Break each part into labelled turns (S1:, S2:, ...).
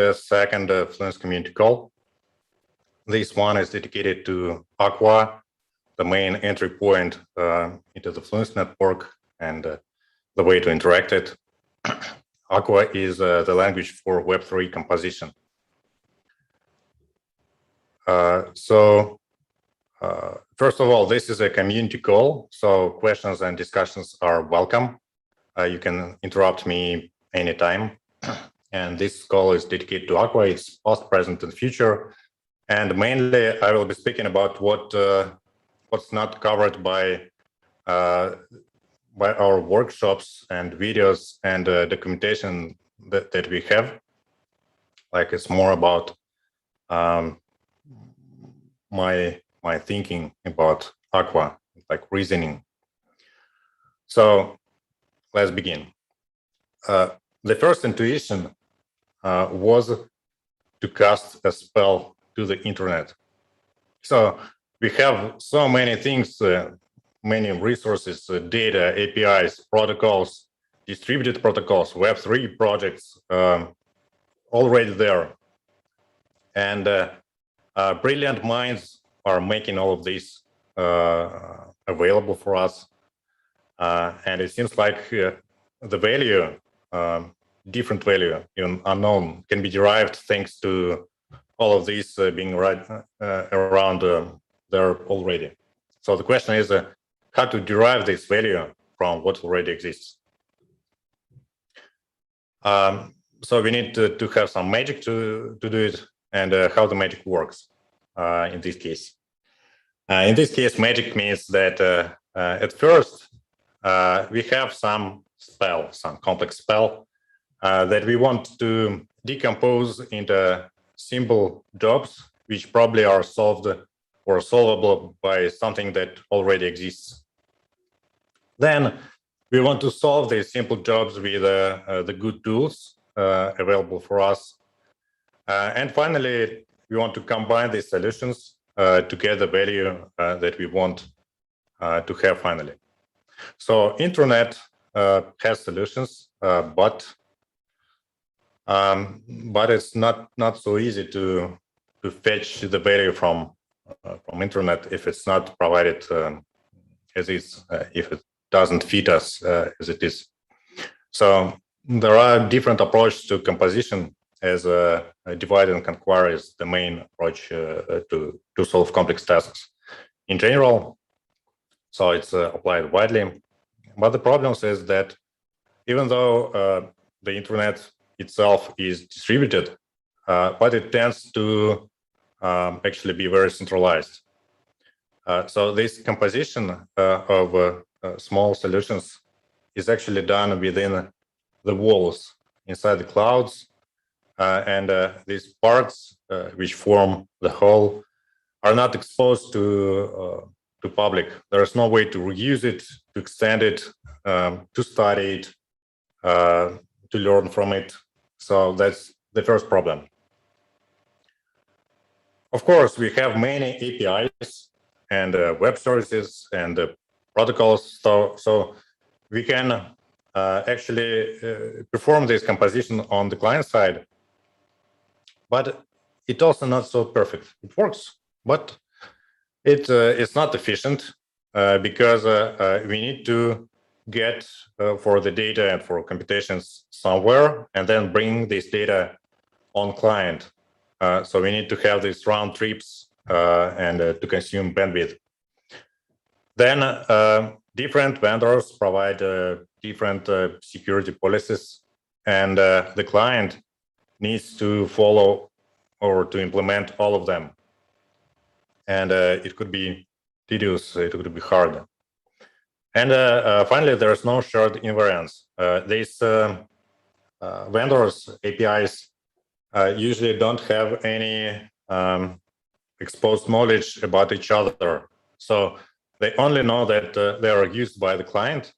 S1: the second Fluence community call. This one is dedicated to Aqua, the main entry point into the Fluence network and the way to interact it. Aqua is the language for Web3 composition. First of all, this is a community call, so questions and discussions are welcome. You can interrupt me anytime. And this call is dedicated to Aqua. It's past, present, and future. And mainly, I will be speaking about what's not covered by our workshops and videos and documentation that we have. Like, it's more about my thinking about Aqua, like reasoning. So let's begin. The first intuition was to cast a spell to the internet. So we have so many things, many resources, data, APIs, protocols, distributed protocols, Web3 projects already there. And brilliant minds are making all of this available for us. And it seems like the value, different value, even unknown, can be derived thanks to all of these being right around there already. So the question is how to derive this value from what already exists. So we need to have some magic to do it, and how the magic works in this case. In this case, magic means that at first we have some spell, some complex spell that we want to decompose into simple jobs, which probably are solved or solvable by something that already exists. Then we want to solve these simple jobs with the good tools available for us. And finally, we want to combine these solutions to get the value that we want to have finally. So internet has solutions, but it's not so easy to fetch the value from internet if it's not provided as is, if it doesn't fit us as it is. So there are different approaches to composition, as divide and conquer is the main approach to solve complex tasks in general. So it's applied widely. But the problem is that even though the internet itself is distributed, but it tends to actually be very centralized. So this composition of small solutions is actually done within the walls inside the clouds. And these parts which form the whole are not exposed to public. There is no way to reuse it, to extend it, to study it, to learn from it. So that's the first problem. Of course, we have many APIs and web services and protocols. So we can actually perform this composition on the client side. But it's also not so perfect. It works, but it's not efficient because we need to get for the data and for computations somewhere and then bring this data on client. So we need to have these round trips and to consume bandwidth. Then different vendors provide different security policies, and the client needs to follow or to implement all of them. And it could be tedious, it could be hard. And finally, there's no shared invariance. These vendors, APIs, usually don't have any exposed knowledge about each other. So they only know that they are used by the client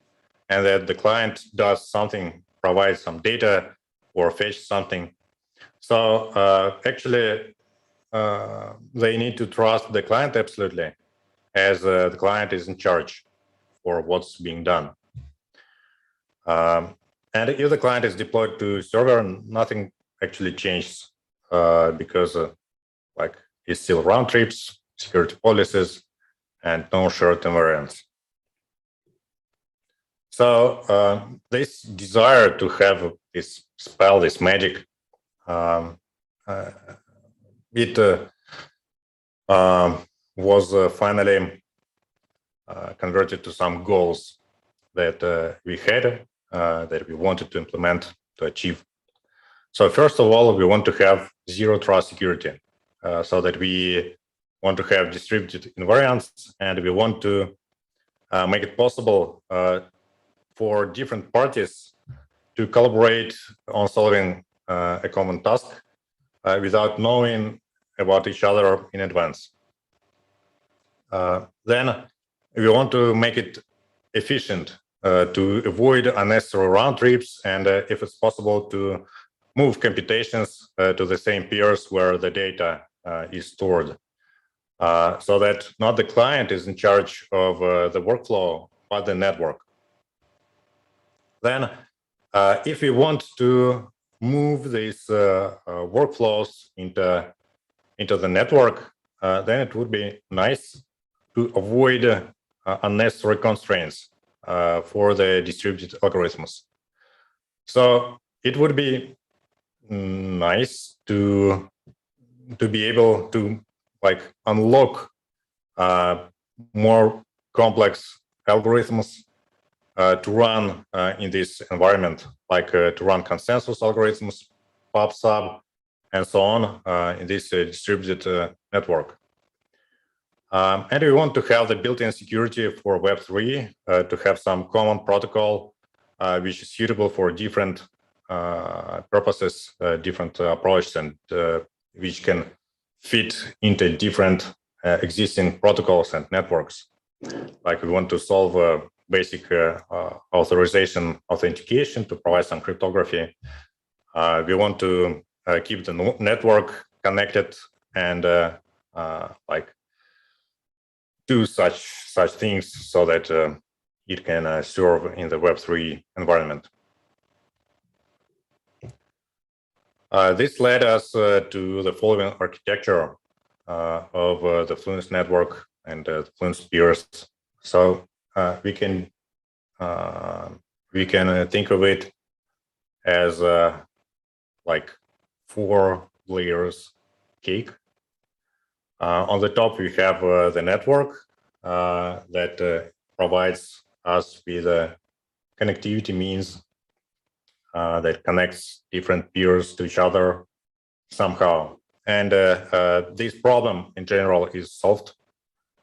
S1: and that the client does something, provides some data or fetch something. So actually, they need to trust the client absolutely, as the client is in charge for what's being done. And if the client is deployed to server, nothing actually changes. because like it's still round trips, security policies, and no shared invariants. So this desire to have this spell, this magic, it was finally converted to some goals that we had, that we wanted to implement to achieve. So first of all, we want to have zero trust security, so that we want to have distributed invariants, and we want to make it possible for different parties to collaborate on solving a common task without knowing about each other in advance. Then we want to make it efficient to avoid unnecessary round trips, and if it's possible, to move computations to the same peers where the data is stored, so that not the client is in charge of the workflow, but the network. Then, if we want to move these workflows into the network, then it would be nice to avoid unnecessary constraints for the distributed algorithms. So it would be nice to be able to like unlock more complex algorithms to run in this environment, like to run consensus algorithms, pub/sub, and so on in this distributed network. And we want to have the built-in security for Web3 to have some common protocol which is suitable for different purposes, different approaches, and which can fit into different existing protocols and networks. Like we want to solve basic authorization authentication to provide some cryptography. We want to keep the network connected and like do such things so that it can serve in the Web3 environment. This led us to the following architecture of the Fluence network and the Fluence peers. So we can think of it as like 4 layers cake. On the top, we have the network that provides us with connectivity means that connects different peers to each other somehow. And this problem in general is solved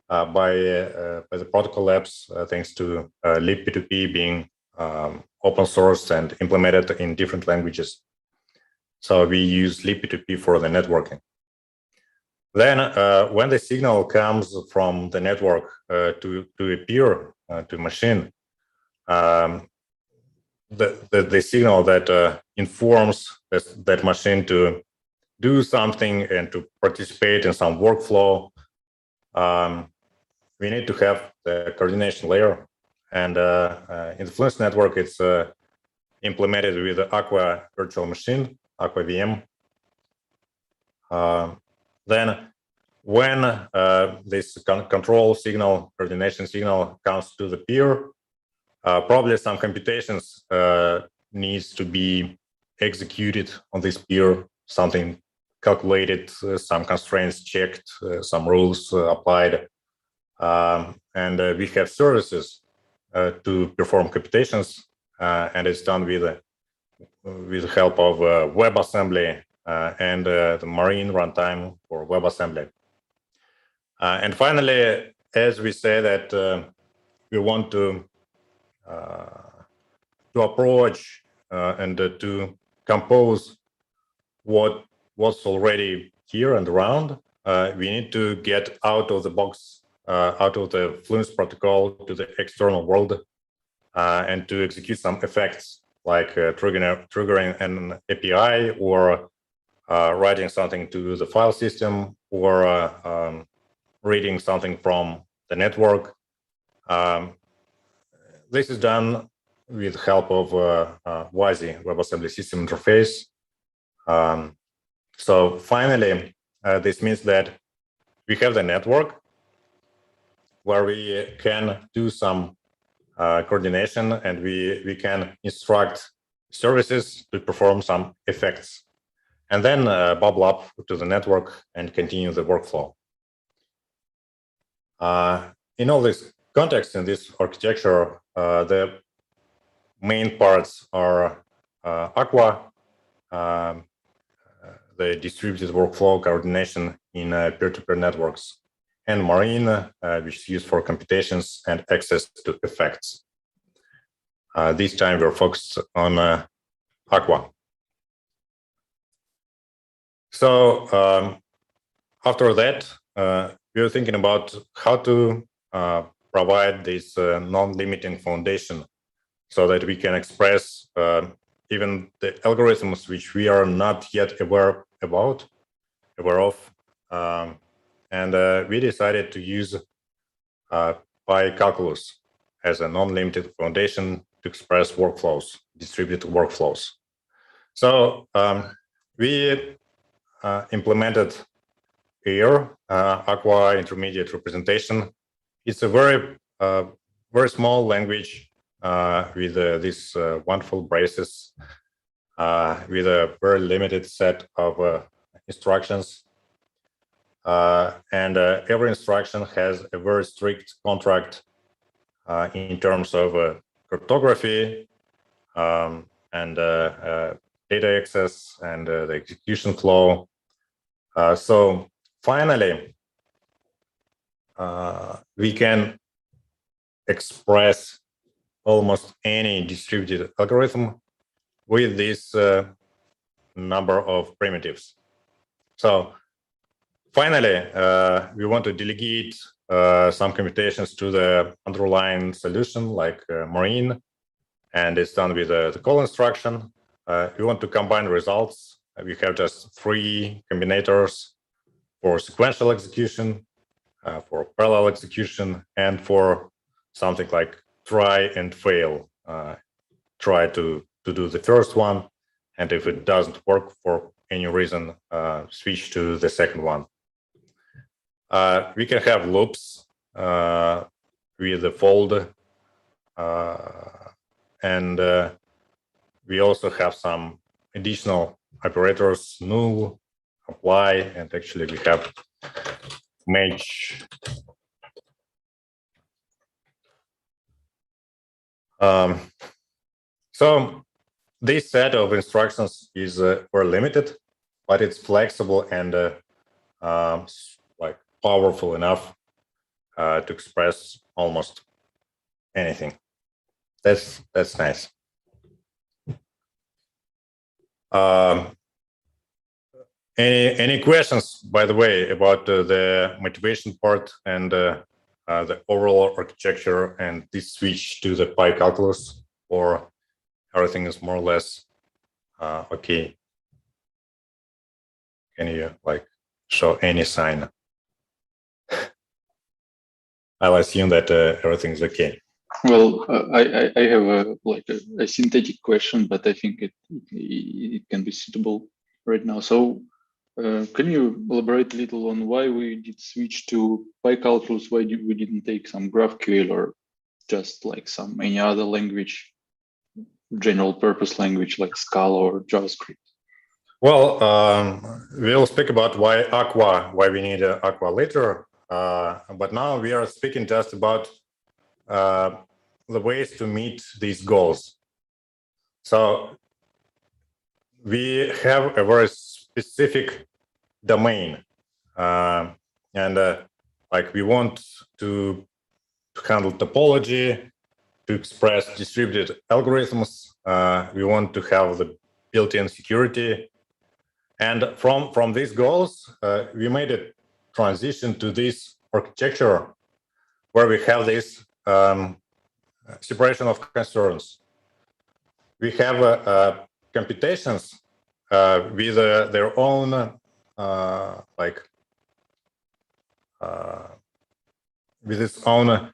S1: by the protocol labs, thanks to libp2p being open source and implemented in different languages. So we use libp2p for the networking. Then when the signal comes from the network to a peer, to machine, the signal that informs that machine to do something and to participate in some workflow, we need to have the coordination layer. And in the Fluence network, it's implemented with the Aqua virtual machine, Aqua VM. Then when this control signal, coordination signal comes to the peer, probably some computations needs to be executed on this peer, something calculated, some constraints checked, some rules applied. And we have services to perform computations, and it's done with the help of WebAssembly and the Marine runtime for WebAssembly. And finally, as we say that we want to approach and to compose what's already here and around, we need to get out of the box, out of the Fluence protocol to the external world, and to execute some effects like triggering an API or writing something to the file system or reading something from the network. This is done with help of WASI, WebAssembly System Interface. So finally, this means that we have the network where we can do some coordination, and we can instruct services to perform some effects, and then bubble up to the network and continue the workflow. In all this context, in this architecture, the main parts are Aqua, the distributed workflow coordination in peer-to-peer networks, and Marine, which is used for computations and access to effects. This time we're focused on Aqua. So after that, we were thinking about how to provide this non-limiting foundation so that we can express even the algorithms which we are not yet aware of. And we decided to use PyCalculus as a non-limited foundation to express workflows, distributed workflows. So we implemented here Aqua Intermediary Representation. It's a very small language with these wonderful braces, with a very limited set of instructions. And every instruction has a very strict contract in terms of cryptography and data access and the execution flow. So finally, we can express almost any distributed algorithm with this number of primitives. So finally, we want to delegate some computations to the underlying solution like Marine, and it's done with the call instruction. We want to combine results. We have just 3 combinators for sequential execution, for parallel execution, and for something like try and fail. Try to do the first one, and if it doesn't work for any reason, switch to the second one. We can have loops with the fold, and we also have some additional operators, null, apply, and actually we have match. So this set of instructions is very limited, but it's flexible and like powerful enough to express almost anything. That's nice. Any questions, by the way, about the motivation part and the overall architecture and this switch to the PyCalculus, or everything is more or less okay? Can you like show any sign? I'll assume that everything is okay.
S2: Well, I have a synthetic question, but I think it can be suitable right now. So can you elaborate a little on why we did switch to PyCalculus? Why we didn't take some GraphQL or just like any other language, general purpose language like Scala or JavaScript?
S1: Well, we'll speak about why we need Aqua later. But now we are speaking just about the ways to meet these goals. So we have a very specific domain, and like we want to handle topology, to express distributed algorithms. We want to have the built-in security, and from these goals, we made a transition to this architecture where we have this separation of concerns. We have computations with their own with its own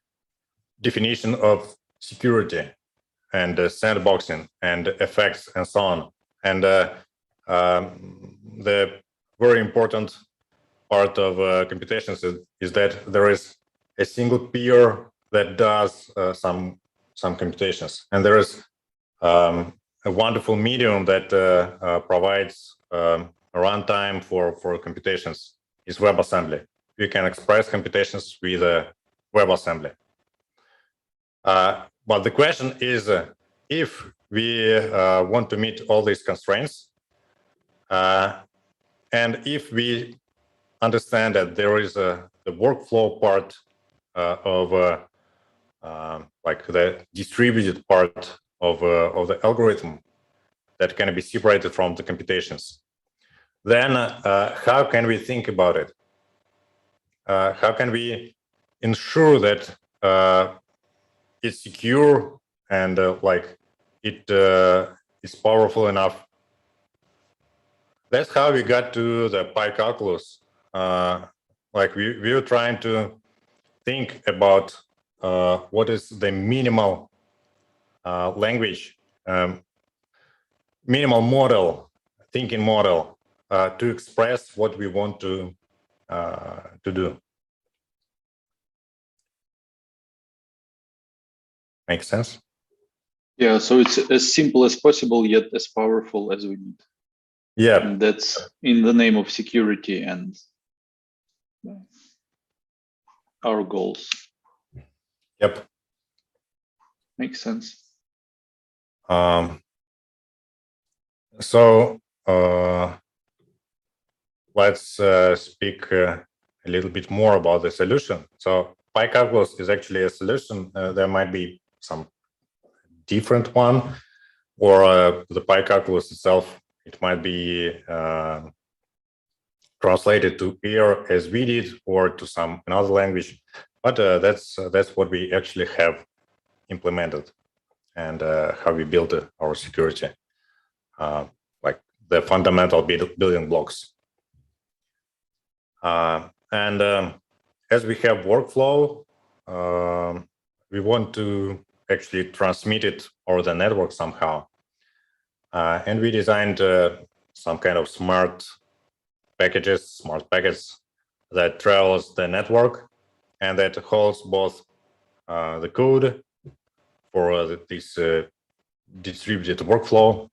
S1: definition of security and sandboxing and effects and so on. And the very important part of computations is that there is a single peer that does some computations, and there is a wonderful medium that provides a runtime for computations is WebAssembly. You can express computations with WebAssembly. But the question is, if we want to meet all these constraints, and if we understand that there is the workflow part of like the distributed part of the algorithm that can be separated from the computations, then how can we think about it? How can we ensure that it's secure and like it is powerful enough? That's how we got to the PyCalculus. Like we were trying to think about what is the minimal language, minimal model, thinking model to express what we want to do. Makes sense?
S2: Yeah, so it's as simple as possible, yet as powerful as we need.
S1: Yeah.
S2: And that's in the name of security and our goals.
S1: Yep.
S2: Makes sense.
S1: So let's speak a little bit more about the solution. So PyCalculus is actually a solution. There might be some different one, or the PyCalculus itself, it might be translated to here as we did, or to some another language. But that's what we actually have implemented, and how we build our security, like the fundamental building blocks. And as we have workflow, we want to actually transmit it over the network somehow. And we designed some kind of smart packets that travels the network and that holds both the code for this distributed workflow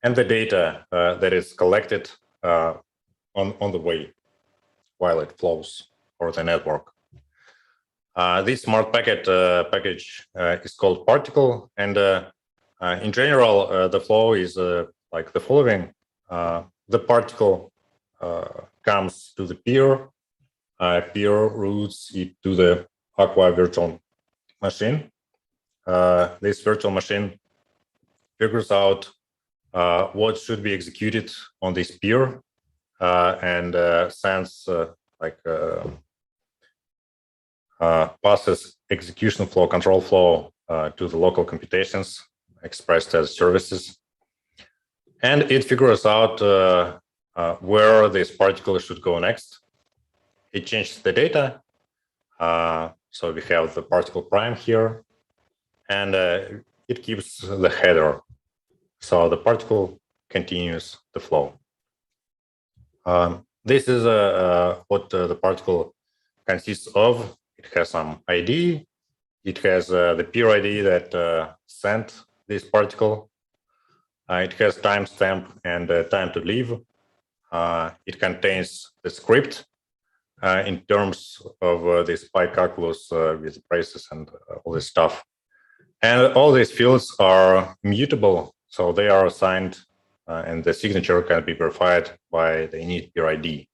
S1: and the data that is collected on the way while it flows over the network. This smart package is called Particle, and in general, the flow is like the following. The particle comes to the peer, peer routes it to the Aqua virtual machine. This virtual machine figures out what should be executed on this peer and sends passes execution flow, control flow to the local computations expressed as services. And it figures out where this particle should go next. It changes the data. So we have the particle prime here, and it keeps the header. So the particle continues the flow. This is what the particle consists of. It has some ID. It has the peer ID that sent this particle. It has timestamp and time to leave. It contains the script in terms of this PyCalculus with braces and all this stuff. And all these fields are mutable, so they are assigned and the signature can be verified by the init peer ID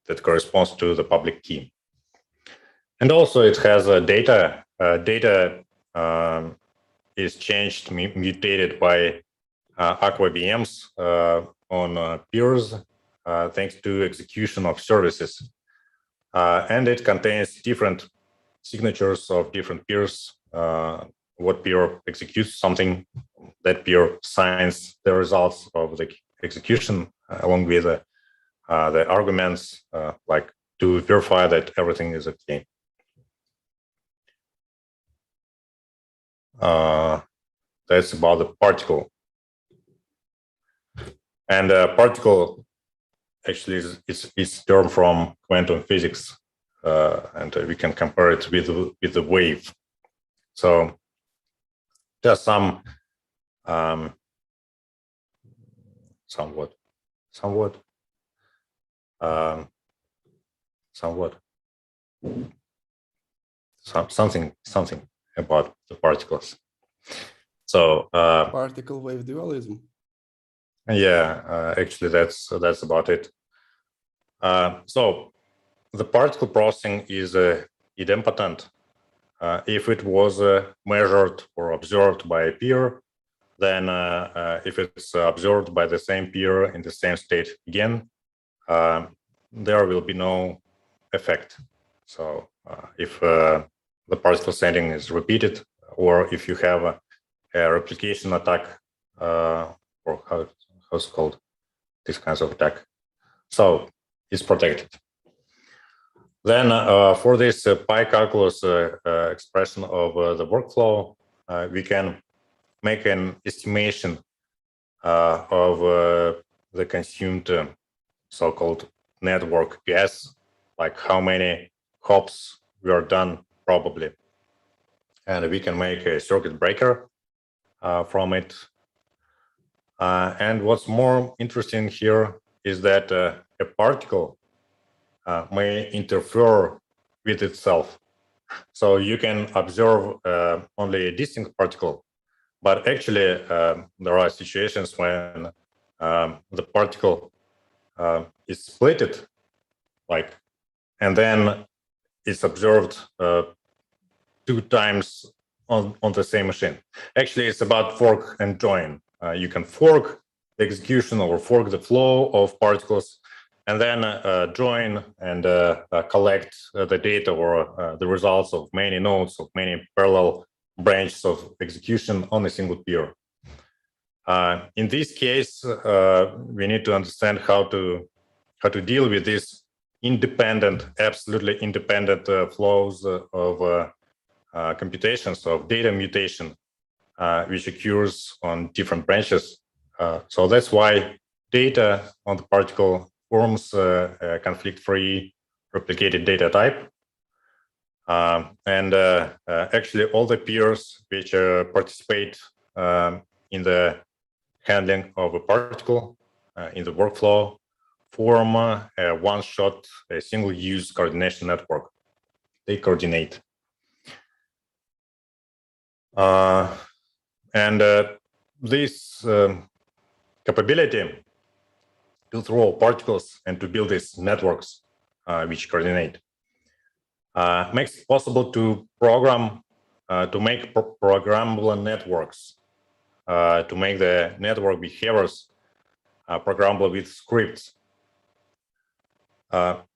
S1: that corresponds to the public key. And also it has data. Data is changed, mutated by Aqua VMs on peers thanks to execution of services. And it contains different signatures of different peers. What peer executes something, that peer signs the results of the execution along with the arguments, like to verify that everything is okay. That's about the particle. And particle actually is term from quantum physics, and we can compare it with the wave. So there's some something about the particles. So
S3: particle wave dualism.
S1: Yeah, actually that's about it. So the particle processing is idempotent. If it was measured or observed by a peer, then if it's observed by the same peer in the same state again, there will be no effect. So if the particle sending is repeated, or if you have a replication attack, or how's it called, this kinds of attack, so it's protected. Then for this pi calculus expression of the workflow, we can make an estimation of the consumed so-called network gas, like how many hops were done probably. And we can make a circuit breaker from it. And what's more interesting here is that a particle may interfere with itself. So you can observe only a distinct particle, but actually there are situations when the particle is splitted, like, and then it's observed 2 times on the same machine. Actually, it's about fork and join. You can fork the execution or fork the flow of particles, and then join and collect the data or the results of many nodes, of many parallel branches of execution on a single peer. In this case, we need to understand how to deal with these independent, absolutely independent flows of computations of data mutation, which occurs on different branches. So that's why data on the particle forms a conflict-free replicated data type. And actually all the peers which participate in the handling of a particle in the workflow form a one-shot, a single-use coordination network. They coordinate. And this capability to throw particles and to build these networks which coordinate makes it possible to program, to make programmable networks, to make the network behaviors programmable with scripts.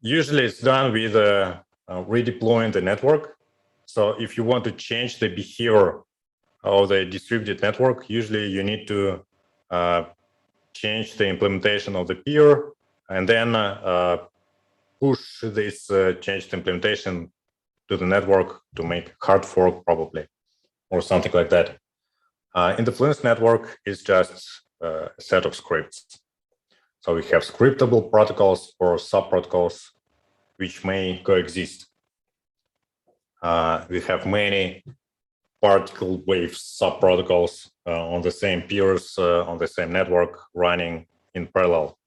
S1: Usually it's done with redeploying the network. So if you want to change the behavior of the distributed network, usually you need to change the implementation of the peer and then push this changed implementation to the network to make hard fork probably, or something like that. In the Fluence network, it's just a set of scripts. So we have scriptable protocols or sub-protocols which may coexist. We have many particle wave sub-protocols on the same peers, on the same network running in parallel.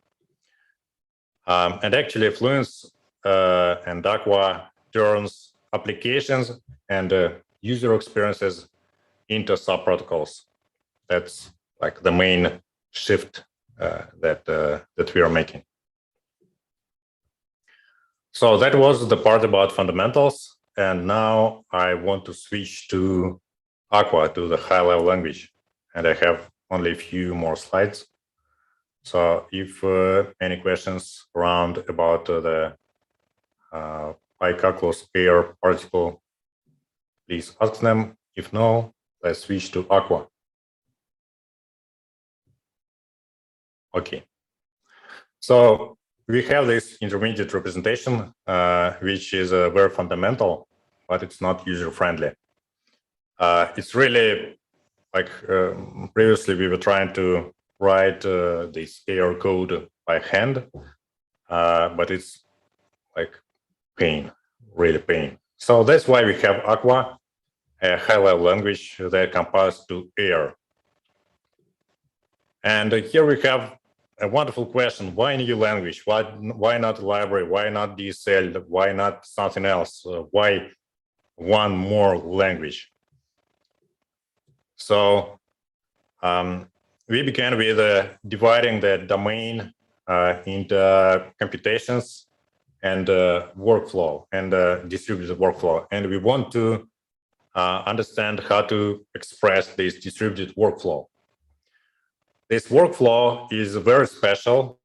S1: And actually Fluence and Aqua turns applications and user experiences into sub-protocols. That's like the main shift that we are making. So that was the part about fundamentals. And now I want to switch to Aqua, to the high-level language. And I have only a few more slides. So if any questions around about the pi calculus pair particle, please ask them. If no, let's switch to Aqua. Okay. So we have this intermediate representation, which is very fundamental, but it's not user-friendly. It's really like previously we were trying to write this pair code by hand, but it's like pain, really pain. So that's why we have Aqua, a high-level language that compiles to air. And here we have a wonderful question: why a new language? Why not a library? Why not DSL? Why not something else? Why one more language? So we began with dividing the domain into computations and workflow and distributed workflow. And we want to understand how to express this distributed workflow. This workflow is very special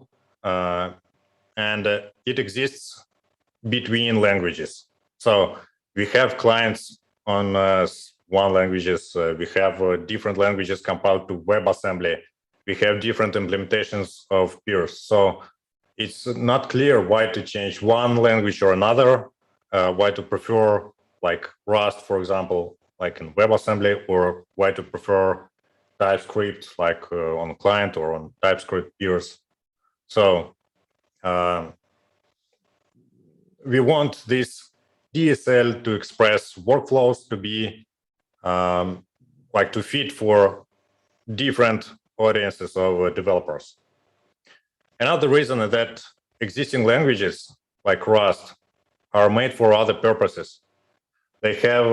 S1: and it exists between languages. So we have clients on one languages, we have different languages compiled to WebAssembly, we have different implementations of peers. So it's not clear why to change one language or another, why to prefer like Rust, for example, like in WebAssembly, or why to prefer TypeScript like on client or on TypeScript peers. So we want this DSL to express workflows to be like to fit for different audiences of developers. Another reason is that existing languages like Rust are made for other purposes. They have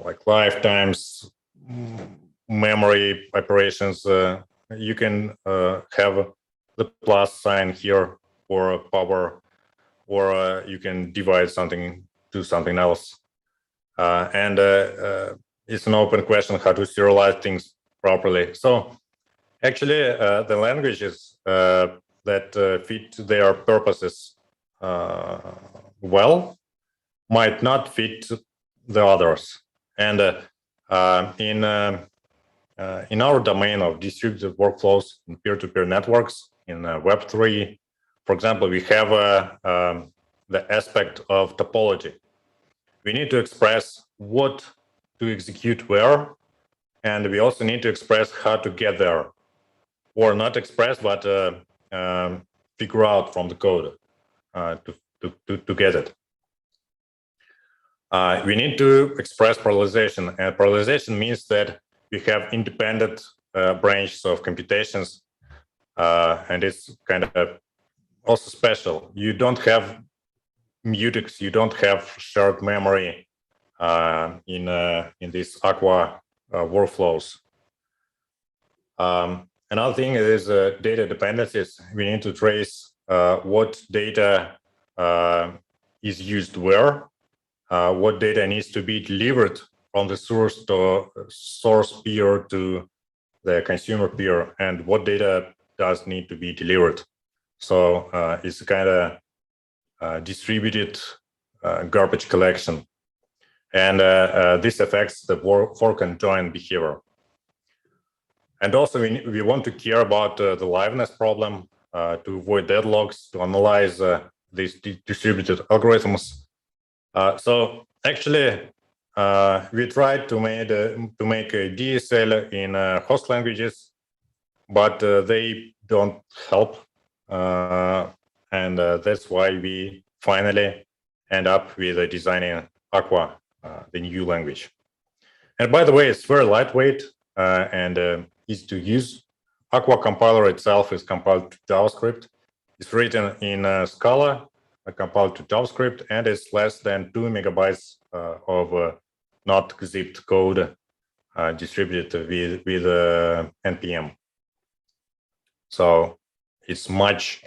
S1: like lifetimes, memory operations. You can have the plus sign here for power, or you can divide something to something else. And it's an open question how to serialize things properly. So actually, the languages that fit their purposes well might not fit the others. And in our domain of distributed workflows in peer-to-peer networks in Web3, for example, we have the aspect of topology. We need to express what to execute where, and we also need to express how to get there, or not express, but figure out from the code to get it. We need to express parallelization, and parallelization means that we have independent branches of computations, and it's kind of also special. You don't have mutex, you don't have shared memory in these Aqua workflows. Another thing is data dependencies. We need to trace what data is used where, what data needs to be delivered from the source peer to the consumer peer, and what data does need to be delivered. So it's kind of distributed garbage collection. And this affects the fork and join behavior. And also we want to care about the liveness problem to avoid deadlocks, to analyze these distributed algorithms. So actually, we tried to make a DSL in host languages, but they don't help. And that's why we finally end up with designing Aqua, the new language. And by the way, it's very lightweight and easy to use. Aqua compiler itself is compiled to JavaScript. It's written in Scala, compiled to JavaScript, and it's less than 2 megabytes of not zipped code distributed with NPM. So it's much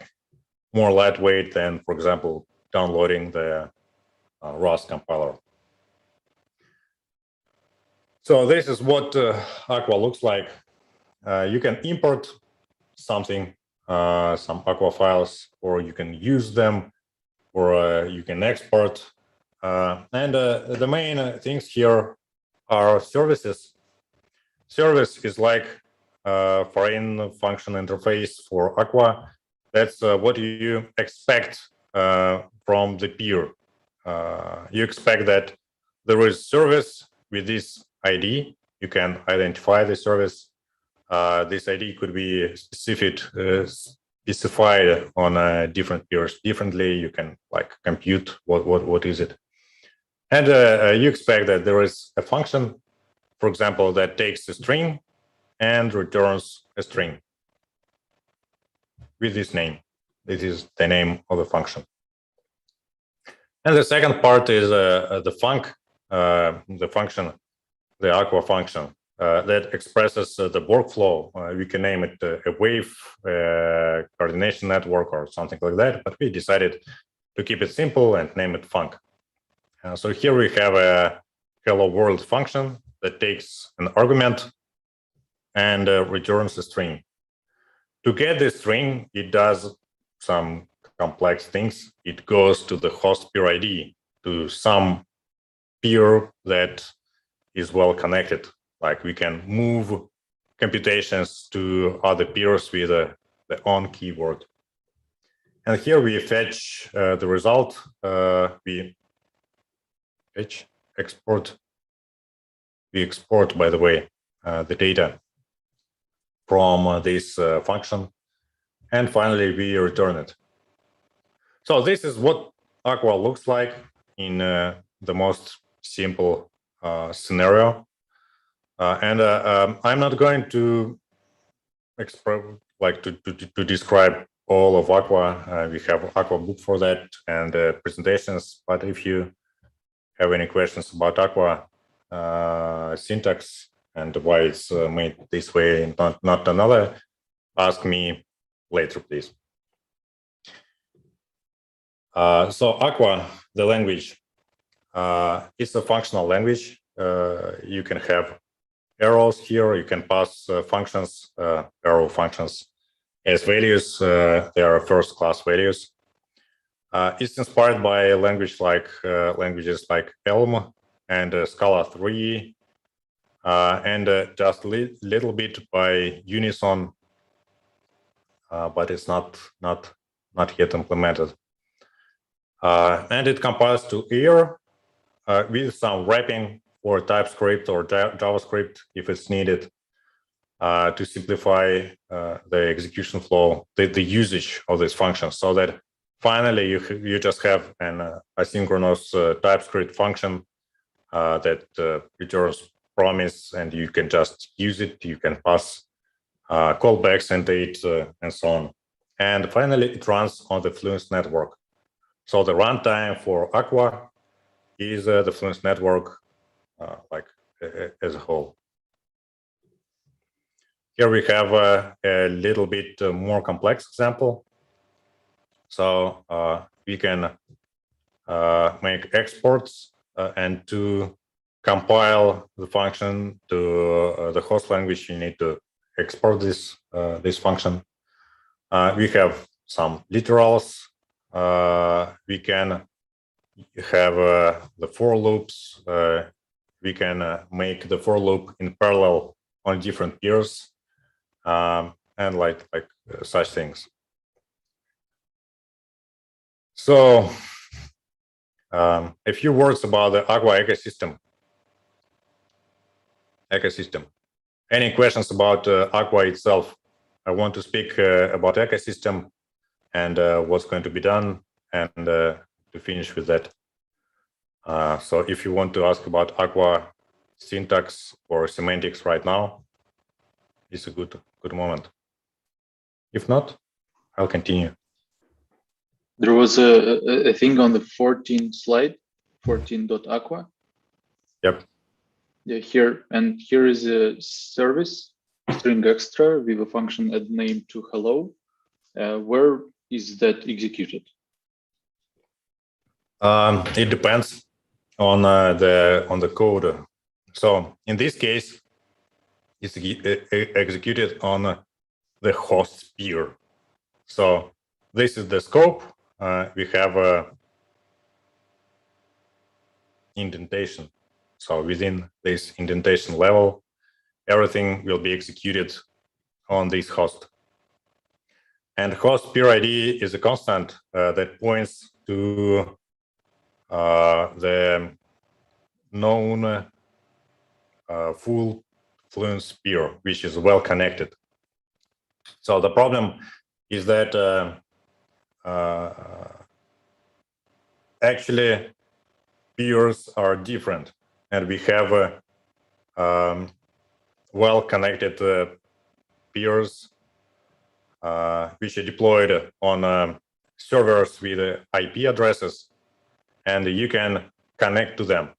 S1: more lightweight than, for example, downloading the Rust compiler. So this is what Aqua looks like. You can import something, some Aqua files, or you can use them, or you can export. And the main things here are services. Service is like foreign function interface for Aqua. That's what you expect from the peer. You expect that there is service with this ID. You can identify the service. This ID could be specified on different peers differently. You can like compute what is it. And you expect that there is a function, for example, that takes a string and returns a string with this name. This is the name of the function. And the second part is the function, the Aqua function that expresses the workflow. We can name it a wave, coordination network, or something like that. But we decided to keep it simple and name it func. So here we have a hello world function that takes an argument and returns a string. To get the string, it does some complex things. It goes to the host peer ID, to some peer that is well connected. Like we can move computations to other peers with the on keyword. And here we fetch the result. We export, by the way, the data from this function. And finally, we return it. So this is what Aqua looks like in the most simple scenario. I'm not going to describe all of Aqua. We have Aqua book for that and presentations. But if you have any questions about Aqua syntax and why it's made this way and not another, ask me later, please. So Aqua, the language, is a functional language. You can have arrows here. You can pass functions, arrow functions as values. They are first-class values. It's inspired by languages like Elm and Scala 3, and just a little bit by Unison, but it's not yet implemented. And it compiles to EAR with some wrapping for TypeScript or JavaScript if it's needed to simplify the execution flow, the usage of this function, so that finally you just have an asynchronous TypeScript function that returns promise, and you can just use it. You can pass callbacks into it and so on. And finally, it runs on the Fluence network. So the runtime for Aqua is the Fluence network as a whole. Here we have a little bit more complex example. So we can make exports and to compile the function to the host language, you need to export this function. We have some literals. We can have the for loops. We can make the for loop in parallel on different peers, and like such things. So a few words about the Aqua ecosystem. Any questions about Aqua itself? I want to speak about ecosystem and what's going to be done, and to finish with that. So if you want to ask about Aqua syntax or semantics right now, it's a good moment. If not, I'll continue.
S2: There was a thing on the 14 slide, 14.aqua.
S1: Yep.
S2: Yeah, here is a service, string extra with a function add name to hello. Where is that executed?
S1: It depends on the code. So in this case, it's executed on the host peer. So this is the scope. We have a indentation. So within this indentation level, everything will be executed on this host. And host peer ID is a constant that points to the known full Fluence peer, which is well connected. So the problem is that actually peers are different, and we have well-connected peers which are deployed on servers with IP addresses, and you can connect to them.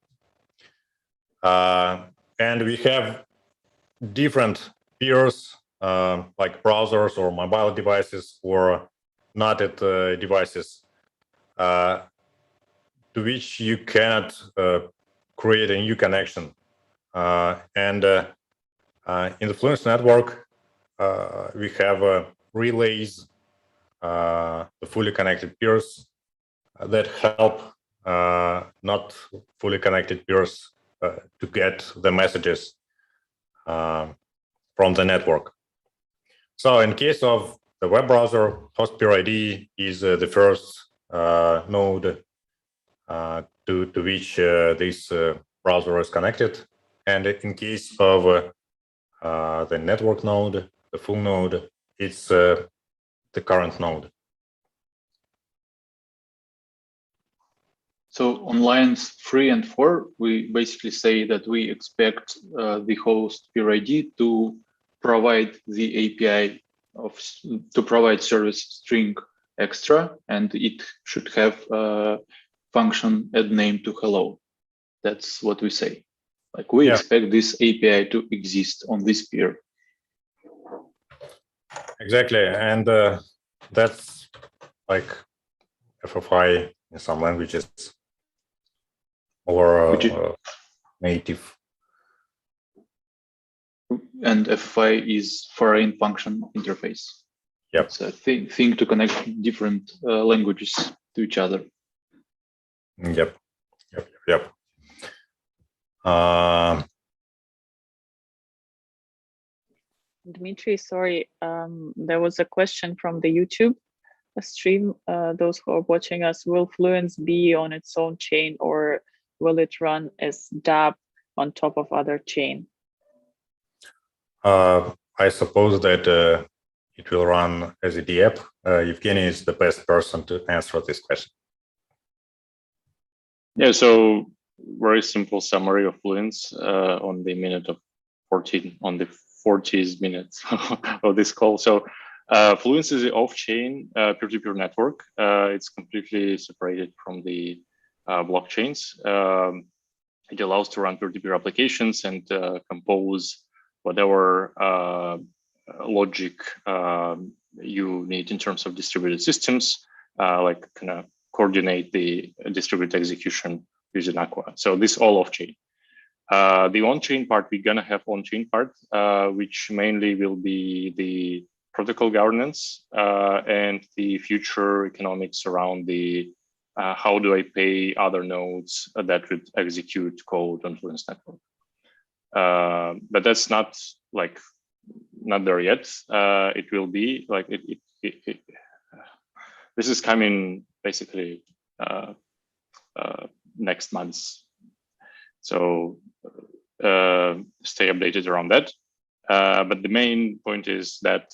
S1: And we have different peers like browsers or mobile devices or knotted devices to which you cannot create a new connection. And in the Fluence network, we have relays, the fully connected peers that help not fully connected peers to get the messages from the network. So in case of the web browser, host peer ID is the first node to which this browser is connected. And in case of the network node, the full node, it's the current node.
S2: So on lines 3 and 4, we basically say that we expect the host peer ID to provide the API to provide service string extra, and it should have a function add name to hello. That's what we say. Like we expect this API to exist on this peer.
S1: Exactly, and that's like FFI in some languages or native.
S2: And FFI is foreign function interface.
S1: Yep.
S2: It's a thing to connect different languages to each other.
S1: Yep.
S4: Dmitry, sorry, there was a question from the YouTube stream. Those who are watching us, will Fluence be on its own chain, or will it run as DApp on top of other chain?
S1: I suppose that it will run as a DApp. Evgeny is the best person to answer this question.
S5: Yeah, so very simple summary of Fluence on the minute of 14, on the 40th minute of this call. So Fluence is an off-chain peer-to-peer network. It's completely separated from the blockchains. It allows to run peer-to-peer applications and compose whatever logic you need in terms of distributed systems, like kind of coordinate the distributed execution using Aqua. So this all off-chain. The on-chain part, we're gonna have on-chain part, which mainly will be the protocol governance and the future economics around the how do I pay other nodes that would execute code on Fluence network. But that's not like not there yet. It will be like this is coming basically next month. So stay updated around that. But the main point is that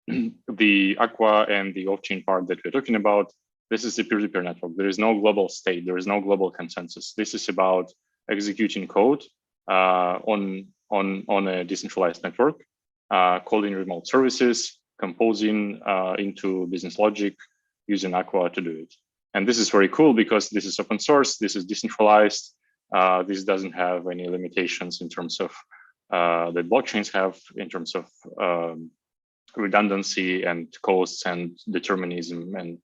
S5: the Aqua and the off-chain part that we're talking about, this is a peer-to-peer network. There is no global state. There is no global consensus. This is about executing code on a decentralized network, calling remote services, composing into business logic, using Aqua to do it. And this is very cool because this is open source. This is decentralized. This doesn't have any limitations in terms of that blockchains have in terms of redundancy and costs and determinism and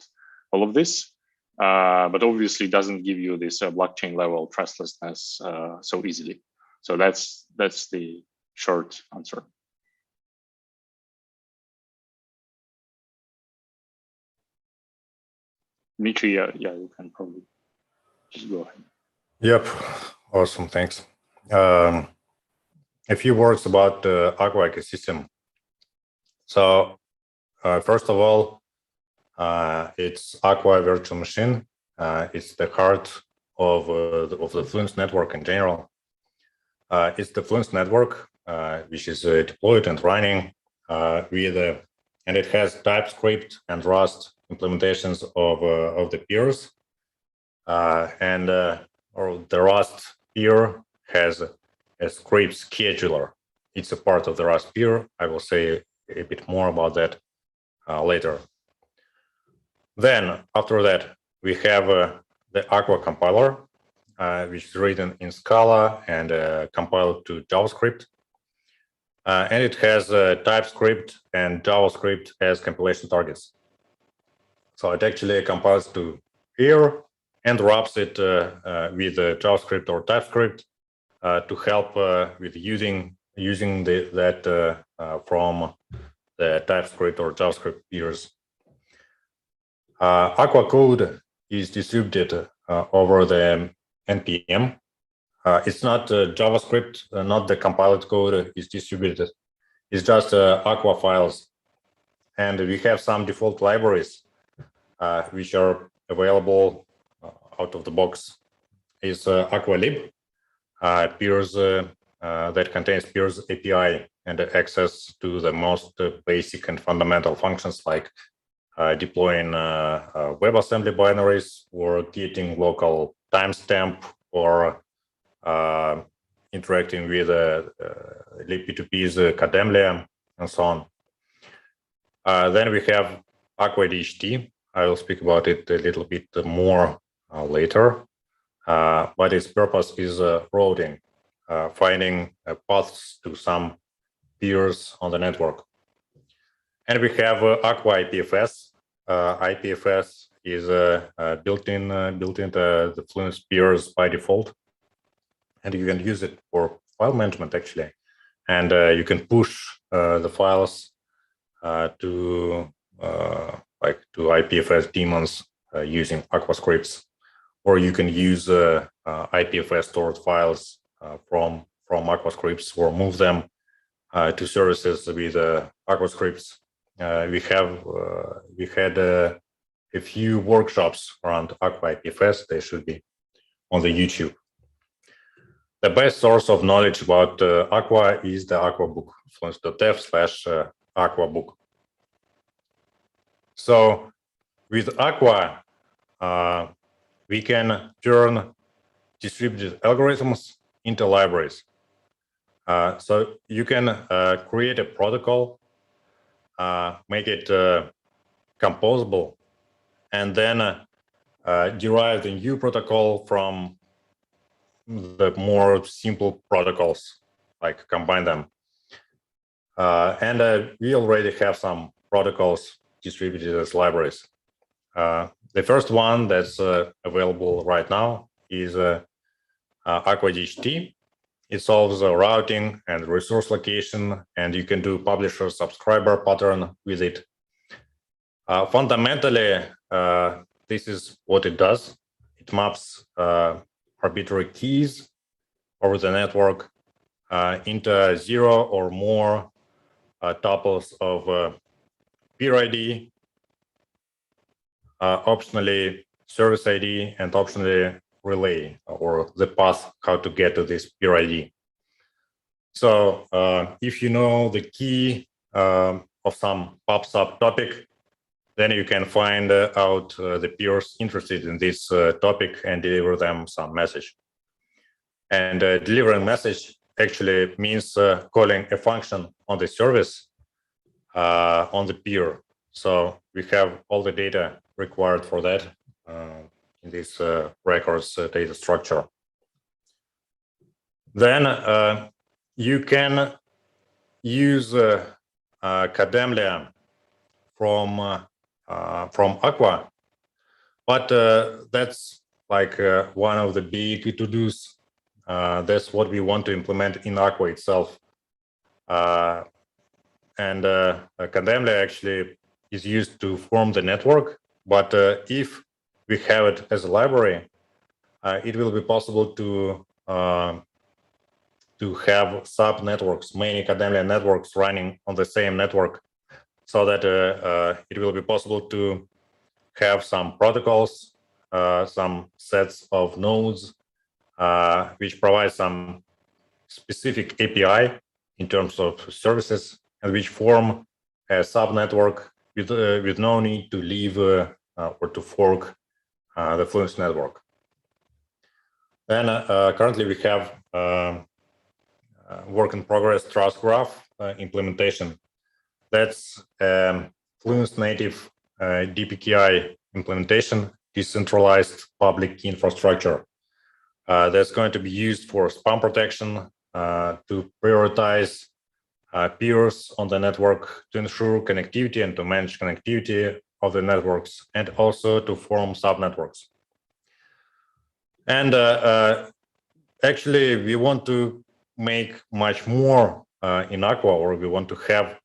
S5: all of this. But obviously doesn't give you this blockchain level trustlessness so easily. So that's the short answer. Dmitry, yeah, you can probably just go ahead.
S1: Yep, awesome, thanks. A few words about the Aqua ecosystem. So first of all, it's Aqua virtual machine. It's the heart of the Fluence network in general. It's the Fluence network, which is deployed and running with and it has TypeScript and Rust implementations of the peers. Or the Rust peer has a script scheduler. It's a part of the Rust peer. I will say a bit more about that later. Then after that, we have the Aqua compiler, which is written in Scala and compiled to JavaScript. And it has TypeScript and JavaScript as compilation targets. So it actually compiles to here and wraps it with JavaScript or TypeScript to help with using that from the TypeScript or JavaScript peers. Aqua code is distributed over the NPM. It's not JavaScript, not the compiled code is distributed. It's just Aqua files. And we have some default libraries which are available out of the box. Is Aqualib, peers that contains peers API and access to the most basic and fundamental functions like deploying WebAssembly binaries or getting local timestamp or interacting with libp2p's Kademlia and so on. Then we have Aqua DHT. I will speak about it a little bit more later, but its purpose is routing, finding paths to some peers on the network. And we have Aqua IPFS. IPFS is built in the Fluence peers by default, and you can use it for file management actually, and you can push the files to IPFS daemons using Aqua scripts, or you can use IPFS stored files from Aqua scripts or move them to services with Aqua scripts. We had a few workshops around Aqua IPFS. They should be on the YouTube. The best source of knowledge about Aqua is the Aqua book, fluence.dev/Aqua book. So with Aqua, we can turn distributed algorithms into libraries. So you can create a protocol, make it composable, and then derive the new protocol from the more simple protocols, like combine them. And we already have some protocols distributed as libraries. The first one that's available right now is Aqua DHT. It solves routing and resource location, and you can do publisher-subscriber pattern with it. Fundamentally, this is what it does. It maps arbitrary keys over the network into 0 or more tuples of peer ID, optionally service ID, and optionally relay, or the path how to get to this peer ID. So if you know the key of some pub/sub topic, then you can find out the peers interested in this topic and deliver them some message. And delivering message actually means calling a function on the service on the peer. So we have all the data required for that in this records data structure. Then you can use Kademlia from Aqua, but that's like one of the big to-dos. That's what we want to implement in Aqua itself. And Kademlia actually is used to form the network, but if we have it as a library, it will be possible to have sub-networks, many Kademlia networks running on the same network, so that it will be possible to have some protocols, some sets of nodes, which provide some specific API in terms of services, and which form a subnetwork with no need to leave or to fork the Fluence network. Then currently we have work in progress trust graph implementation. That's Fluence native DPKI implementation, decentralized public key infrastructure. That's going to be used for spam protection, to prioritize peers on the network, to ensure connectivity and to manage connectivity of the networks, and also to form subnetworks. And actually, we want to make much more in Aqua, or we want to have,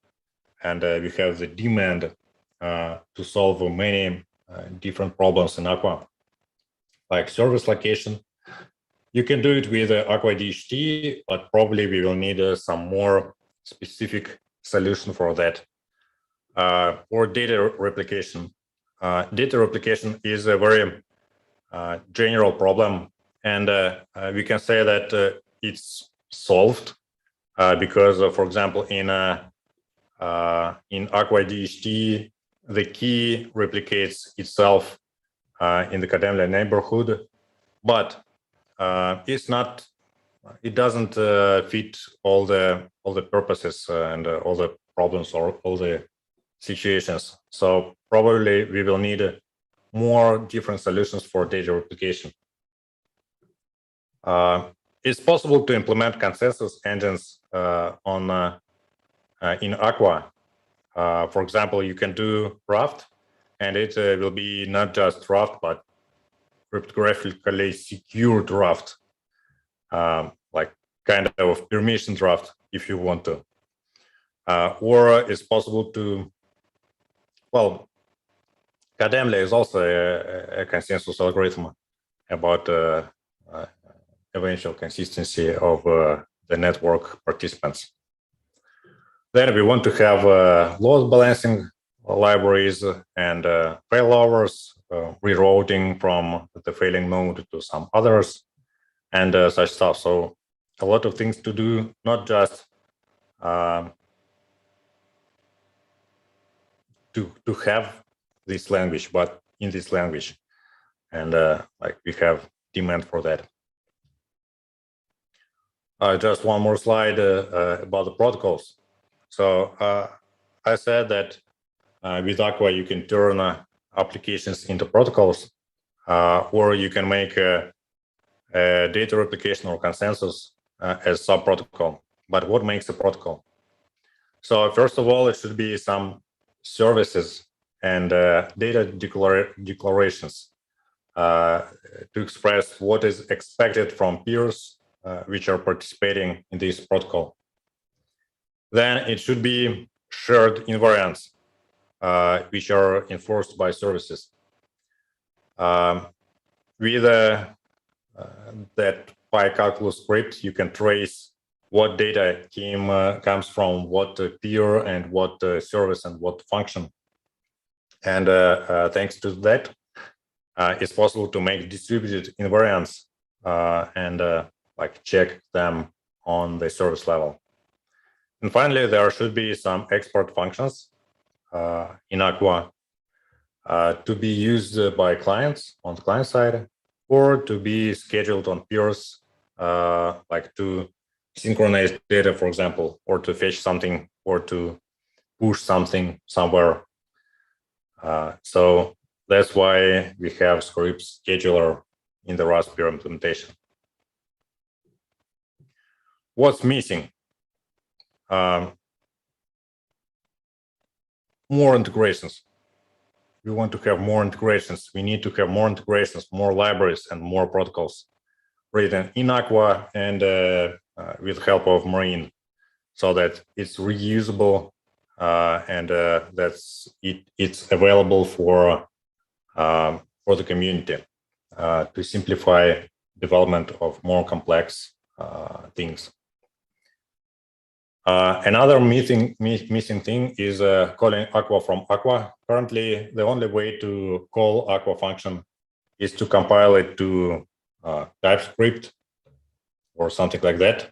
S1: and we have the demand to solve many different problems in Aqua, like service location. You can do it with Aqua DHT, but probably we will need some more specific solution for that. Or data replication. Data replication is a very general problem, and we can say that it's solved because, for example, in Aqua DHT, the key replicates itself in the Kademlia neighborhood, but it's not. It doesn't fit all the purposes and all the problems or all the situations. So probably we will need more different solutions for data replication. It's possible to implement consensus engines in Aqua. For example, you can do Raft, and it will be not just Raft, but cryptographically secured Raft, like kind of permission Raft, if you want to. Or it's possible to, well, Kademlia is also a consensus algorithm about eventual consistency of the network participants. Then we want to have load balancing libraries and failovers, rerouting from the failing node to some others, and such stuff. So a lot of things to do, not just to have this language, but in this language, and like we have demand for that. Just one more slide about the protocols. So I said that with Aqua you can turn applications into protocols, or you can make a data replication or consensus as sub-protocol. But what makes a protocol? So first of all, it should be some services and data declarations to express what is expected from peers which are participating in this protocol. Then it should be shared invariants which are enforced by services. With that PyCalculus script, you can trace what data comes from what peer and what service and what function. And thanks to that, it's possible to make distributed invariants and like check them on the service level. And finally, there should be some export functions in Aqua to be used by clients on the client side, or to be scheduled on peers, like to synchronize data, for example, or to fetch something, or to push something somewhere. So that's why we have scripts scheduler in the Raspberry implementation. What's missing? More integrations. We want to have more integrations. We need to have more integrations, more libraries, and more protocols written in Aqua and with help of Marine, so that it's reusable and it's available for the community to simplify development of more complex things. Another missing thing is calling Aqua from Aqua. Currently, the only way to call Aqua function is to compile it to TypeScript or something like that.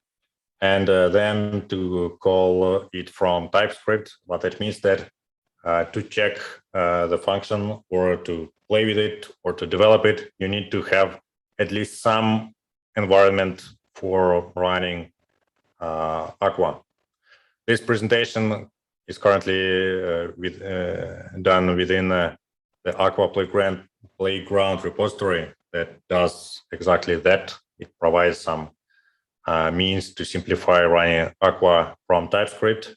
S1: and then to call it from TypeScript. What that means that to check the function or to play with it or to develop it, you need to have at least some environment for running Aqua. This presentation is currently done within the Aqua Playground repository that does exactly that. It provides some means to simplify running Aqua from TypeScript,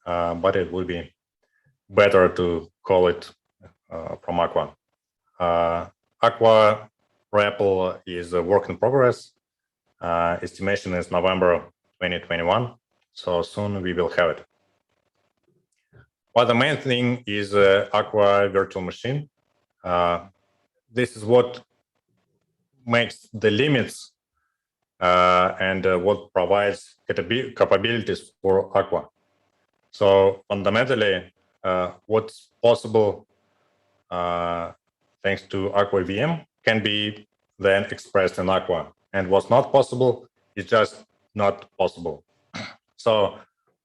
S1: but it would be better to call it from Aqua. Aqua REPL is a work in progress. Estimation is November 2021, so soon we will have it. But the main thing is Aqua virtual machine. This is what makes the limits and what provides capabilities for Aqua. So fundamentally, what's possible thanks to Aqua VM can be then expressed in Aqua, and what's not possible is just not possible. So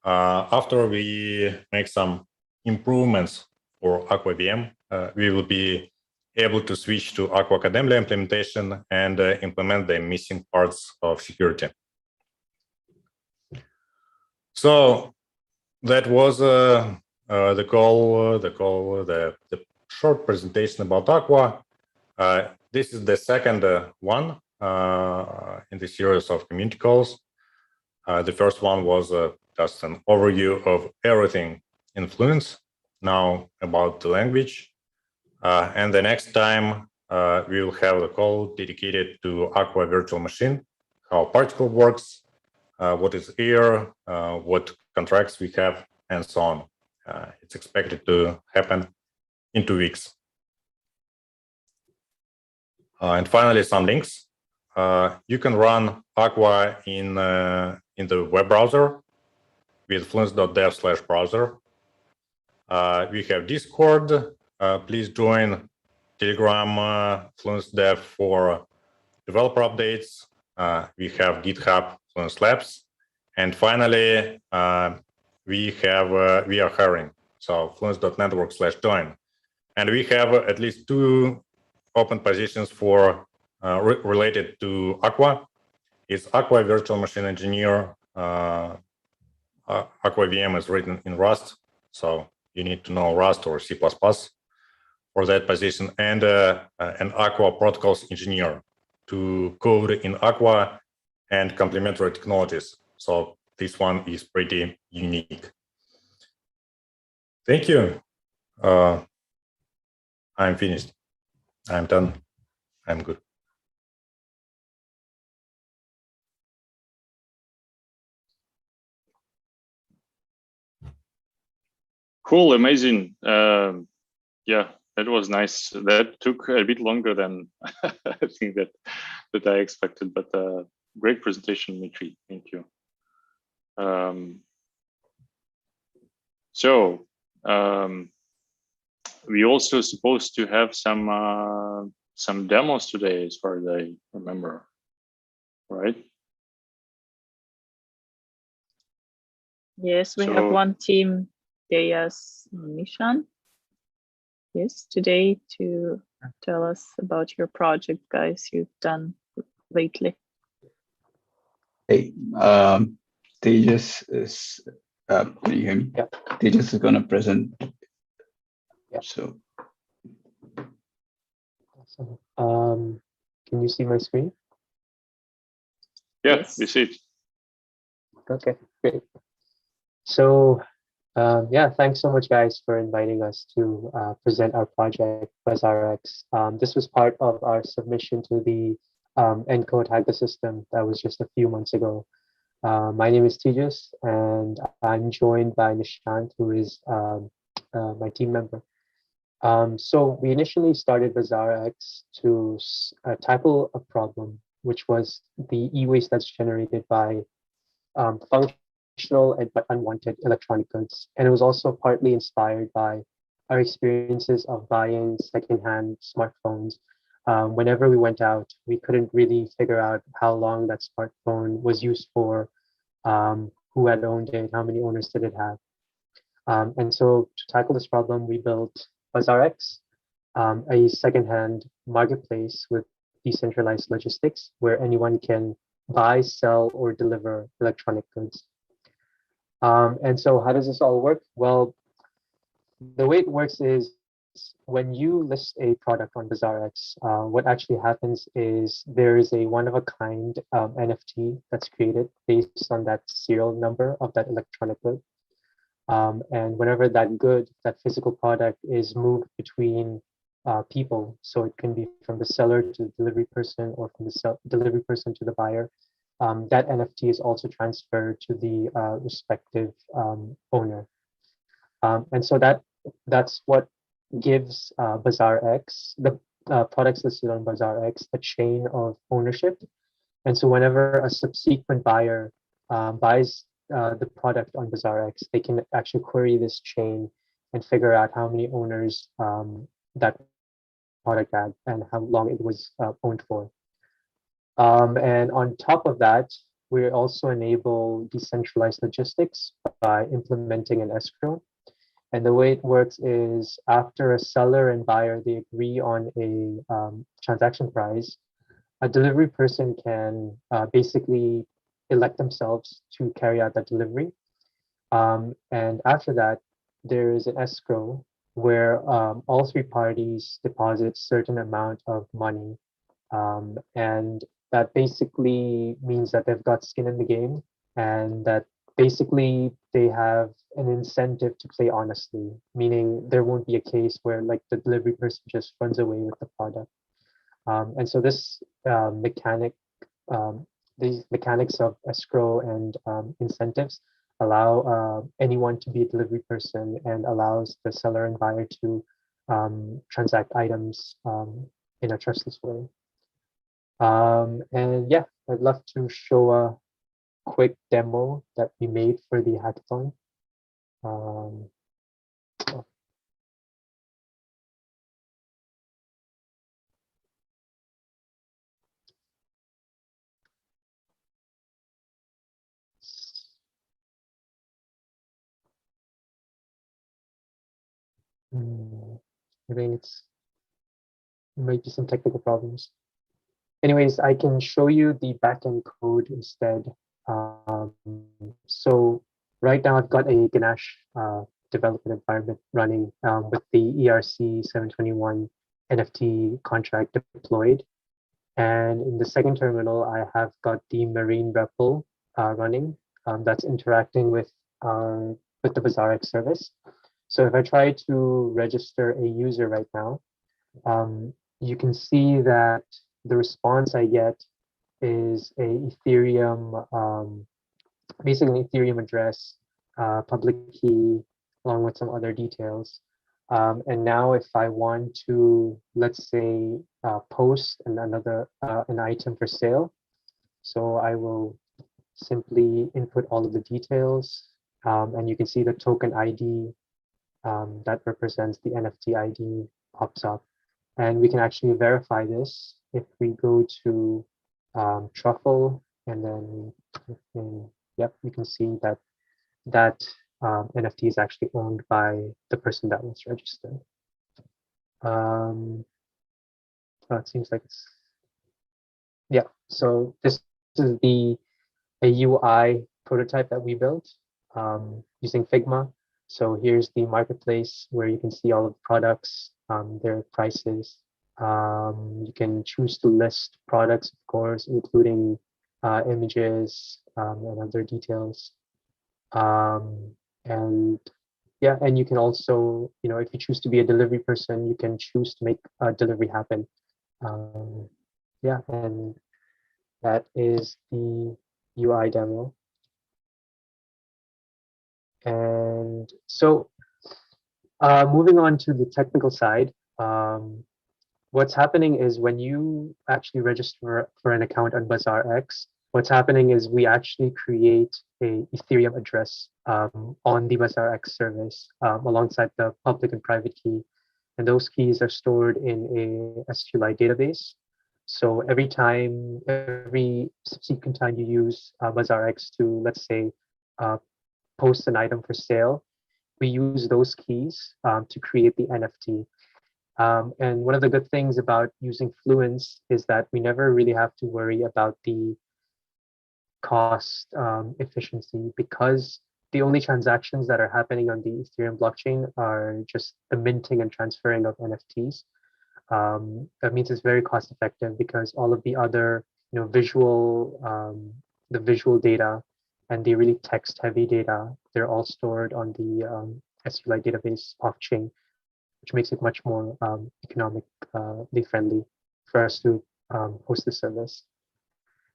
S1: after we make some improvements for Aqua VM, we will be able to switch to Aqua Academia implementation and implement the missing parts of security. So that was the short presentation about Aqua. This is the second one in the series of community calls. The first one was just an overview of everything in Fluence, now about the language. And the next time we will have the call dedicated to Aqua virtual machine, how particle works, what is air, what contracts we have, and so on. It's expected to happen in 2 weeks. And finally, some links. You can run Aqua in the web browser with fluence.dev/browser. We have Discord. Please join Telegram Fluence Dev for developer updates. We have GitHub Fluence Labs. And finally, we are hiring. So fluence.network/join. And we have at least 2 open positions for related to Aqua. It's Aqua virtual machine engineer. Aqua VM is written in Rust, so you need to know Rust or C++ for that position, and an Aqua protocols engineer to code in Aqua and complementary technologies. So this one is pretty unique. Thank you. I'm finished. I'm done. I'm good.
S5: Cool, amazing. Yeah, that was nice. That took a bit longer than I think that I expected, but great presentation, Dmitry. Thank you. We also supposed to have some demos today, as far as I remember, right?
S4: Yes, we have one team, Deyas Nishan. Yes, today to tell us about your project, guys, you've done lately.
S6: Hey, Tejas is, can you hear me?
S7: Yeah.
S6: Tejas is going to present.
S7: Yeah.
S6: So.
S7: Awesome. Can you see my screen?
S5: Yeah,
S4: Yes.
S5: we see it.
S7: Okay, great. So, yeah, thanks so much, guys, for inviting us to present our project, BazaarEx. This was part of our submission to the ENCODE hacker system that was just a few months ago. My name is Tejas, and I'm joined by Nishant, who is my team member. So we initially started BazaarEx to tackle a problem, which was the e-waste that's generated by functional but unwanted electronic goods. And it was also partly inspired by our experiences of buying secondhand smartphones. Whenever we went out, we couldn't really figure out how long that smartphone was used for, who had owned it, how many owners did it have. And so to tackle this problem, we built BazaarEx, a secondhand marketplace with decentralized logistics where anyone can buy, sell, or deliver electronic goods. And so how does this all work? Well, the way it works is when you list a product on BazaarEx, what actually happens is there is a one-of-a-kind NFT that's created based on that serial number of that electronic good. And whenever that good, that physical product is moved between people, so it can be from the seller to the delivery person or from the delivery person to the buyer, that NFT is also transferred to the respective owner. And so that's what gives BazaarEx, the products listed on BazaarEx, a chain of ownership. And so whenever a subsequent buyer buys the product on BazaarEx, they can actually query this chain and figure out how many owners that product had and how long it was owned for. And on top of that, we also enable decentralized logistics by implementing an escrow. And the way it works is after a seller and buyer, they agree on a transaction price, a delivery person can basically elect themselves to carry out that delivery. And after that, there is an escrow where all three parties deposit certain amount of money. And that basically means that they've got skin in the game and that basically they have an incentive to play honestly, meaning there won't be a case where like the delivery person just runs away with the product. And so this these mechanics of escrow and incentives allow anyone to be a delivery person and allows the seller and buyer to transact items in a trustless way. And yeah, I'd love to show a quick demo that we made for the hackathon. I think there might be some technical problems. Anyways, I can show you the backend code instead. So right now I've got a Ganache development environment running with the ERC 721 NFT contract deployed. And in the second terminal, I have got the Marine REPL running that's interacting with the BazaarEx service. So if I try to register a user right now, you can see that the response I get is a Ethereum, basically an Ethereum address, public key, along with some other details. And now if I want to, let's say, post an item for sale, so I will simply input all of the details, and you can see the token ID that represents the NFT ID pops up. And we can actually verify this if we go to Truffle, and then yep, you can see that NFT is actually owned by the person that was registered. It seems like it's, yeah. So this is a UI prototype that we built using Figma. So here's the marketplace where you can see all of the products, their prices. You can choose to list products, of course, including images and other details. And yeah, and you can also, if you choose to be a delivery person, you can choose to make a delivery happen. Yeah, and that is the UI demo. And so moving on to the technical side, what's happening is when you actually register for an account on BazaarEx, what's happening is we actually create a Ethereum address on the BazaarEx service alongside the public and private key. And those keys are stored in a SQLite database. So every subsequent time you use BazaarEx to, let's say, post an item for sale, we use those keys to create the NFT. And one of the good things about using Fluence is that we never really have to worry about the cost efficiency, because the only transactions that are happening on the Ethereum blockchain are just the minting and transferring of NFTs. That means it's very cost effective, because all of the other, the visual data and the really text heavy data, they're all stored on the SQLite database off chain, which makes it much more economically friendly for us to host the service.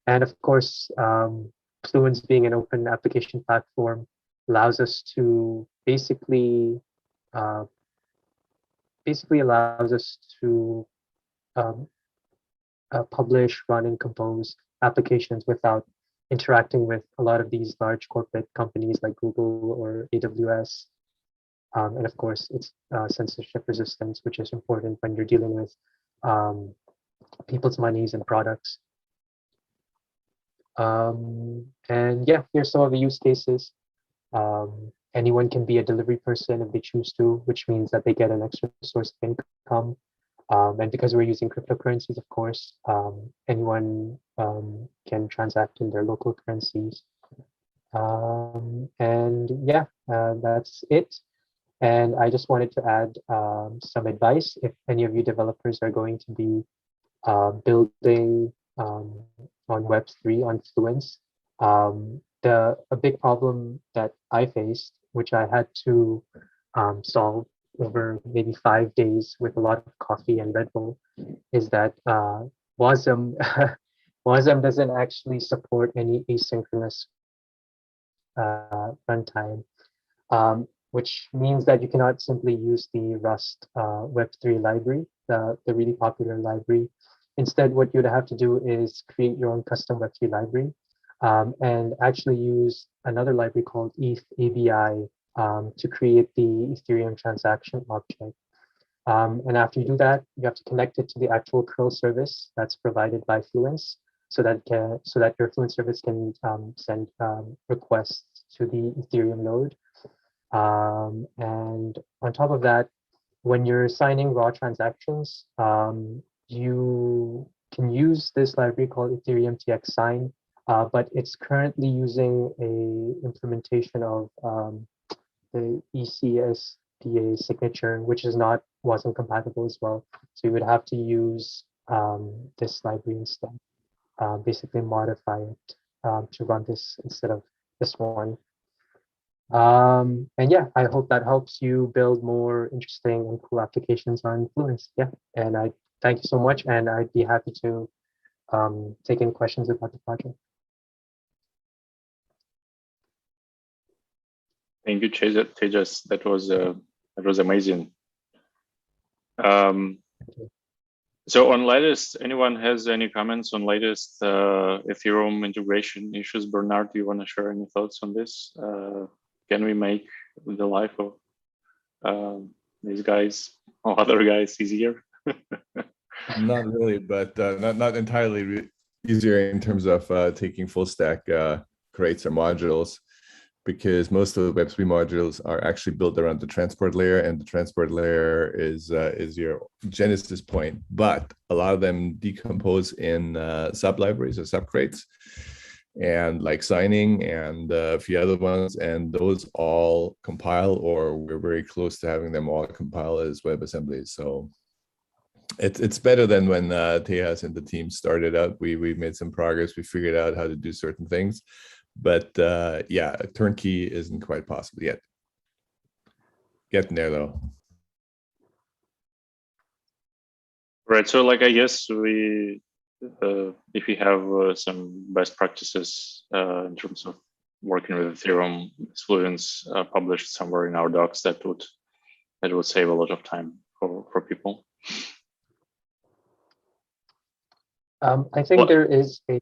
S7: And of course, Fluence being an open application platform allows us to basically allows us to publish, run, and compose applications without interacting with a lot of these large corporate companies like Google or AWS. And of course, it's censorship resistance, which is important when you're dealing with people's monies and products. And yeah, here's some of the use cases. Anyone can be a delivery person if they choose to, which means that they get an extra source of income. And because we're using cryptocurrencies, of course, anyone can transact in their local currencies. And yeah, that's it. And I just wanted to add some advice. If any of you developers are going to be building on Web3 on Fluence, a big problem that I faced, which I had to solve over maybe 5 days with a lot of coffee and Red Bull, is that WASM WASM doesn't actually support any asynchronous runtime, which means that you cannot simply use the Rust Web3 library, the really popular library. Instead, what you'd have to do is create your own custom Web3 library and actually use another library called ETH ABI to create the Ethereum transaction object. And after you do that, you have to connect it to the actual curl service that's provided by Fluence, so that your Fluence service can send requests to the Ethereum node. And on top of that, when you're signing raw transactions, you can use this library called Ethereum TX Sign, but it's currently using a implementation of the ECSDA signature, which wasn't compatible as well. So you would have to use this library instead, basically modify it to run this instead of this one. And yeah, I hope that helps you build more interesting and cool applications on Fluence. Yeah, and I thank you so much, and I'd be happy to take any questions about the project.
S5: Thank you, Tejas. That was amazing. So on latest, anyone has any comments on latest Ethereum integration issues? Bernard, do you want to share any thoughts on this? Can we make the life of these guys or other guys easier?
S8: Not really, but not entirely easier in terms of taking full stack crates or modules, because most of the Web3 modules are actually built around the transport layer, and the transport layer is your genesis point. But a lot of them decompose in sub libraries or sub crates, and like signing and a few other ones, and those all compile, or we're very close to having them all compile as WebAssembly. So it's better than when Tejas and the team started out. We made some progress. We figured out how to do certain things, but yeah, turnkey isn't quite possible yet. Getting there though.
S5: Right. So like, I guess we, if we have some best practices in terms of working with Ethereum, Fluence published somewhere in our docs, that would save a lot of time for people.
S7: I think there is a,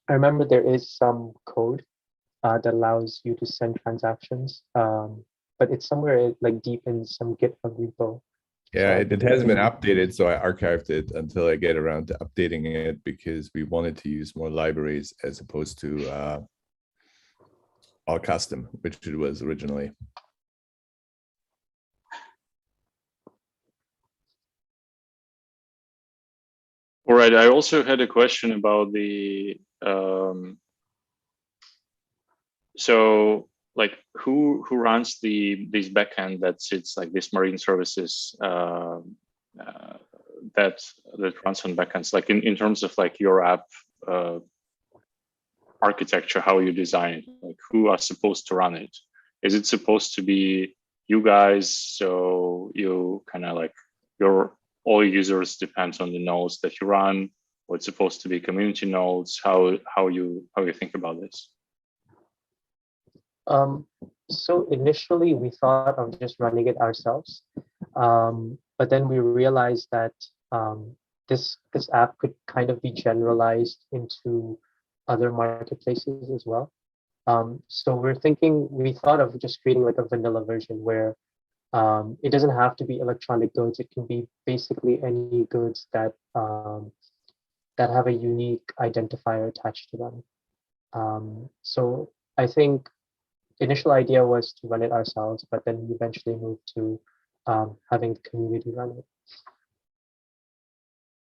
S7: I remember there is some code that allows you to send transactions, but it's somewhere like deep in some GitHub repo.
S8: Yeah,
S7: So
S8: it hasn't been updated, so I archived it until I get around to updating it because we wanted to use more libraries as opposed to all custom, which it was originally.
S5: All right. I also had a question about the so like who runs this backend that sits like this marine services that runs on backends, like in terms of like your app architecture, how you design it, like who are supposed to run it? Is it supposed to be you guys, so you kind of like all users depends on the nodes that you run, or it's supposed to be community nodes? How you think about this?
S7: So initially we thought of just running it ourselves, but then we realized that this app could kind of be generalized into other marketplaces as well. So we thought of just creating like a vanilla version where it doesn't have to be electronic goods. It can be basically any goods that that have a unique identifier attached to them. So I think initial idea was to run it ourselves, but then we eventually moved to having the community run it.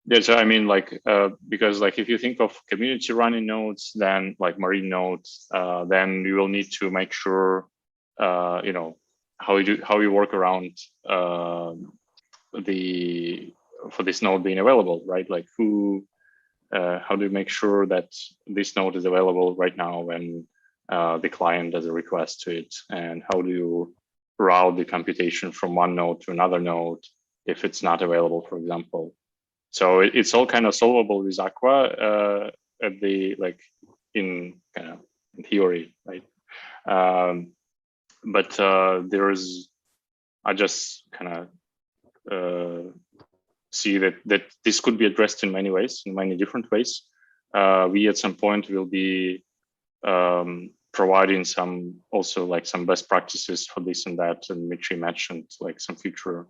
S5: Yeah, so I mean, like, because like if you think of community running nodes, then like marine nodes, then you will need to make sure, you know, how you work around for this node being available, right? Like how do you make sure that this node is available right now when the client does a request to it, and how do you route the computation from one node to another node if it's not available, for example? So it's all kind of solvable with Aqua at the like in theory, right? But I just kind of see that this could be addressed in many ways, in many different ways. We at some point will be providing some best practices for this and that, and Dmitry mentioned like some future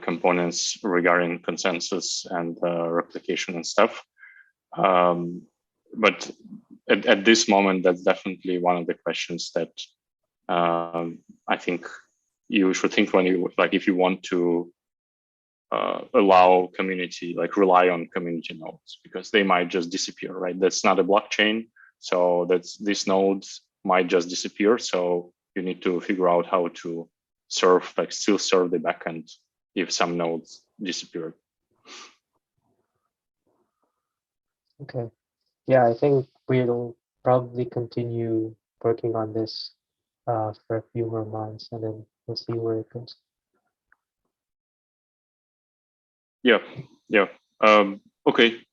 S5: components regarding consensus and replication and stuff. But at this moment, that's definitely one of the questions that I think you should think when you if you want to allow community, like rely on community nodes, because they might just disappear, right? That's not a blockchain, so these nodes might just disappear. So you need to figure out how to still serve the backend if some nodes disappear.
S7: Okay. Yeah, I think we'll probably continue working on this for a few more months, and then we'll see where it goes.
S5: Yeah. Okay.